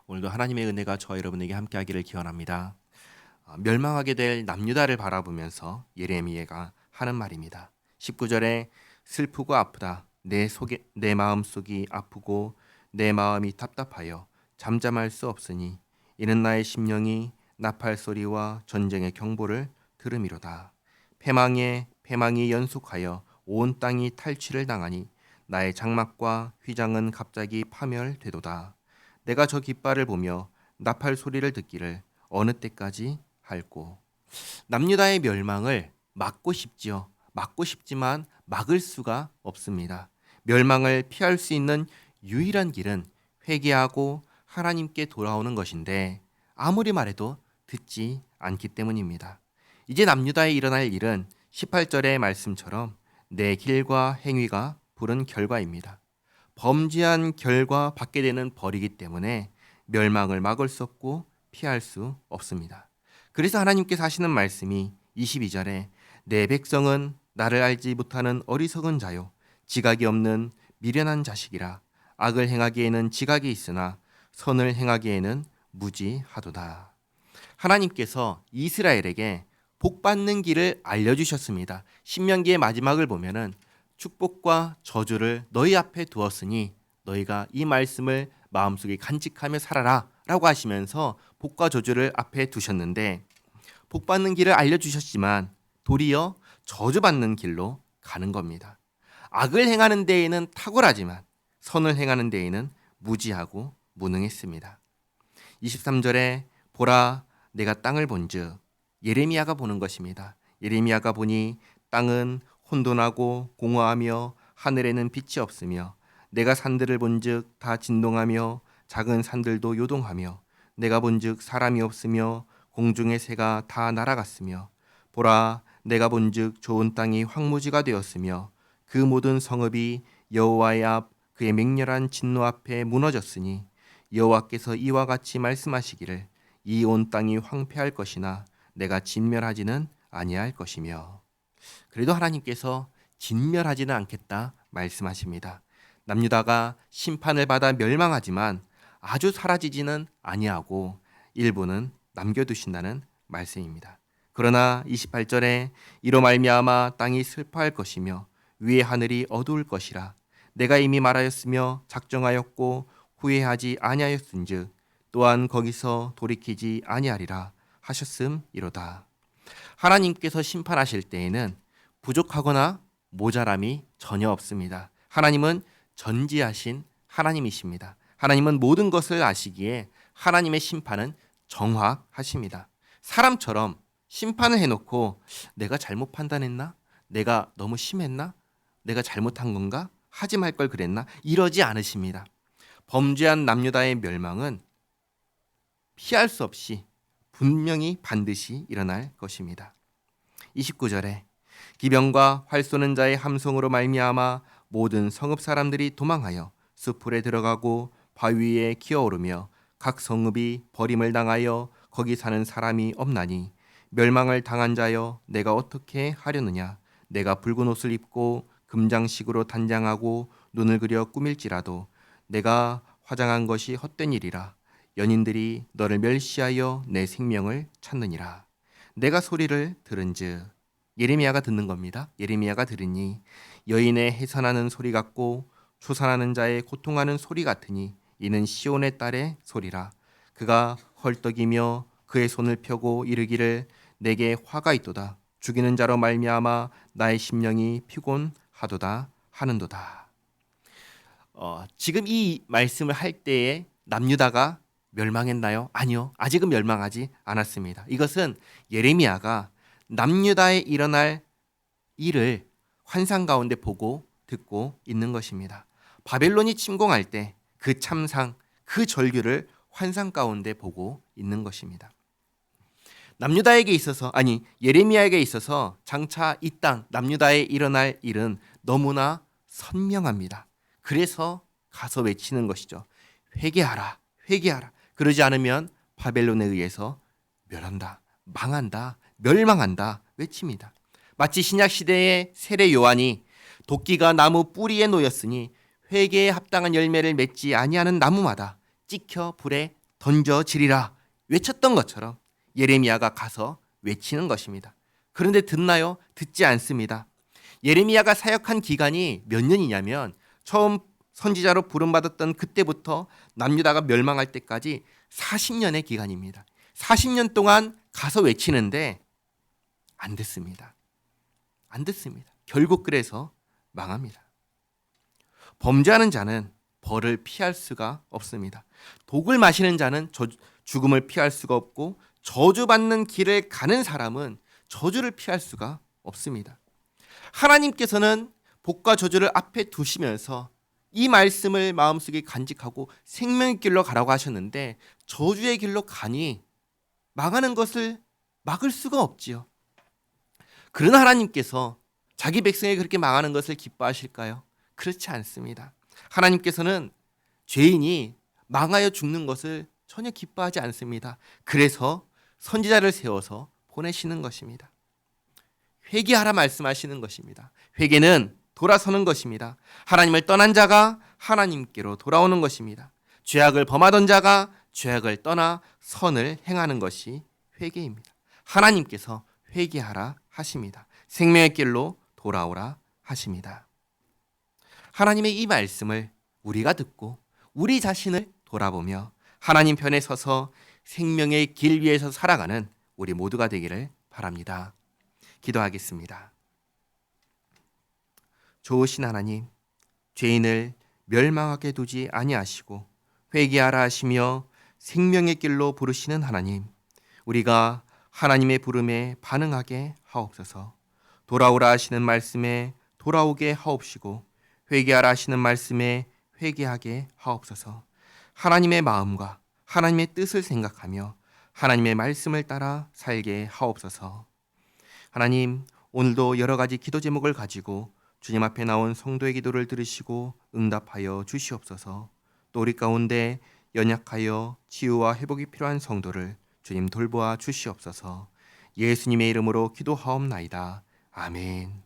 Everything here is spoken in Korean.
오늘도 하나님의 은혜가 저와 여러분에게 함께하기를 기원합니다. 멸망하게 될 남유다를 바라보면서 예레미야가 하는 말입니다. 19절에 슬프고 아프다. 내 마음속이 아프고 내 마음이 답답하여 잠잠할 수 없으니 이는 나의 심령이 나팔 소리와 전쟁의 경보를 들음이로다. 패망이 연속하여 온 땅이 탈취를 당하니 나의 장막과 휘장은 갑자기 파멸되도다. 내가 저 깃발을 보며 나팔 소리를 듣기를 어느 때까지 할꼬. 남유다의 멸망을 막고 싶지요. 막고 싶지만 막을 수가 없습니다. 멸망을 피할 수 있는 유일한 길은 회개하고 하나님께 돌아오는 것인데 아무리 말해도 듣지 않기 때문입니다. 이제 남유다에 일어날 일은 18절의 말씀처럼 내 길과 행위가 부른 결과입니다. 범죄한 결과 받게 되는 벌이기 때문에 멸망을 막을 수 없고 피할 수 없습니다. 그래서 하나님께서 하시는 말씀이 22절에 내 백성은 나를 알지 못하는 어리석은 자요 지각이 없는 미련한 자식이라. 악을 행하기에는 지각이 있으나 선을 행하기에는 무지하도다. 하나님께서 이스라엘에게 복받는 길을 알려주셨습니다. 신명기의 마지막을 보면은 축복과 저주를 너희 앞에 두었으니 너희가 이 말씀을 마음속에 간직하며 살아라 라고 하시면서 복과 저주를 앞에 두셨는데 복받는 길을 알려주셨지만 도리어 저주받는 길로 가는 겁니다. 악을 행하는 데에는 탁월하지만 선을 행하는 데에는 무지하고 무능했습니다. 23절에 보라 내가 땅을 본즉 예레미야가 보는 것입니다. 예레미야가 보니 땅은 혼돈하고 공허하며 하늘에는 빛이 없으며 내가 산들을 본즉 다 진동하며 작은 산들도 요동하며 내가 본즉 사람이 없으며 공중의 새가 다 날아갔으며 보라 내가 본즉 좋은 땅이 황무지가 되었으며 그 모든 성읍이 여호와의 앞 그의 맹렬한 진노 앞에 무너졌으니 여호와께서 이와 같이 말씀하시기를 이 온 땅이 황폐할 것이나 내가 진멸하지는 아니할 것이며. 그래도 하나님께서 진멸하지는 않겠다 말씀하십니다. 남유다가 심판을 받아 멸망하지만 아주 사라지지는 아니하고 일부는 남겨두신다는 말씀입니다. 그러나 28절에 이로 말미암아 땅이 슬퍼할 것이며 위의 하늘이 어두울 것이라. 내가 이미 말하였으며 작정하였고 후회하지 아니하였은즉 또한 거기서 돌이키지 아니하리라 하셨음이로다. 하나님께서 심판하실 때에는 부족하거나 모자람이 전혀 없습니다. 하나님은 전지하신 하나님이십니다. 하나님은 모든 것을 아시기에 하나님의 심판은 정확하십니다. 사람처럼 심판을 해놓고 내가 잘못 판단했나? 내가 너무 심했나? 내가 잘못한 건가? 하지 말 걸 그랬나? 이러지 않으십니다. 범죄한 남유다의 멸망은 피할 수 없이 분명히 반드시 일어날 것입니다. 29절에 기병과 활 쏘는 자의 함성으로 말미암아 모든 성읍 사람들이 도망하여 숲풀에 들어가고 바위에 기어오르며 각 성읍이 버림을 당하여 거기 사는 사람이 없나니 멸망을 당한 자여 내가 어떻게 하려느냐. 내가 붉은 옷을 입고 금장식으로 단장하고 눈을 그려 꾸밀지라도 내가 화장한 것이 헛된 일이라. 연인들이 너를 멸시하여 내 생명을 찾느니라. 내가 소리를 들은즉 예레미야가 듣는 겁니다. 예레미야가 들으니 여인의 해산하는 소리 같고 초산하는 자의 고통하는 소리 같으니 이는 시온의 딸의 소리라. 그가 헐떡이며 그의 손을 펴고 이르기를 내게 화가 있도다. 죽이는 자로 말미암아 나의 심령이 피곤하도다 하는도다. 지금 이 말씀을 할 때에 남유다가 멸망했나요? 아니요. 아직은 멸망하지 않았습니다. 이것은 예레미야가 남유다에 일어날 일을 환상 가운데 보고 듣고 있는 것입니다. 바벨론이 침공할 때 그 참상, 그 절규를 환상 가운데 보고 있는 것입니다. 남유다에게 있어서 예레미야에게 있어서 장차 이 땅 남유다에 일어날 일은 너무나 선명합니다. 그래서 가서 외치는 것이죠. 회개하라, 회개하라. 그러지 않으면 바벨론에 의해서 멸한다, 망한다, 멸망한다 외칩니다. 마치 신약 시대의 세례 요한이 도끼가 나무 뿌리에 놓였으니 회개에 합당한 열매를 맺지 아니하는 나무마다 찍혀 불에 던져지리라 외쳤던 것처럼 예레미야가 가서 외치는 것입니다. 그런데 듣나요? 듣지 않습니다. 예레미야가 사역한 기간이 몇 년이냐면 처음 선지자로 부름받았던 그때부터 남유다가 멸망할 때까지 40년의 기간입니다. 40년 동안 가서 외치는데 안 듣습니다. 안 듣습니다. 결국 그래서 망합니다. 범죄하는 자는 벌을 피할 수가 없습니다. 독을 마시는 자는 죽음을 피할 수가 없고 저주받는 길을 가는 사람은 저주를 피할 수가 없습니다. 하나님께서는 복과 저주를 앞에 두시면서 이 말씀을 마음속에 간직하고 생명의 길로 가라고 하셨는데 저주의 길로 가니 망하는 것을 막을 수가 없지요. 그러나 하나님께서 자기 백성이 그렇게 망하는 것을 기뻐하실까요? 그렇지 않습니다. 하나님께서는 죄인이 망하여 죽는 것을 전혀 기뻐하지 않습니다. 그래서 선지자를 세워서 보내시는 것입니다. 회개하라 말씀하시는 것입니다. 회개는 돌아서는 것입니다. 하나님을 떠난 자가 하나님께로 돌아오는 것입니다. 죄악을 범하던 자가 죄악을 떠나 선을 행하는 것이 회개입니다. 하나님께서 회개하라 하십니다. 생명의 길로 돌아오라 하십니다. 하나님의 이 말씀을 우리가 듣고 우리 자신을 돌아보며 하나님 편에 서서 생명의 길 위에서 살아가는 우리 모두가 되기를 바랍니다. 기도하겠습니다. 좋으신 하나님, 죄인을 멸망하게 두지 아니하시고 회개하라 하시며 생명의 길로 부르시는 하나님, 우리가 하나님의 부름에 반응하게 하옵소서. 돌아오라 하시는 말씀에 돌아오게 하옵시고 회개하라 하시는 말씀에 회개하게 하옵소서. 하나님의 마음과 하나님의 뜻을 생각하며 하나님의 말씀을 따라 살게 하옵소서. 하나님, 오늘도 여러 가지 기도 제목을 가지고 주님 앞에 나온 성도의 기도를 들으시고 응답하여 주시옵소서. 또 우리 가운데 연약하여 치유와 회복이 필요한 성도를 주님 돌보아 주시옵소서. 예수님의 이름으로 기도하옵나이다. 아멘.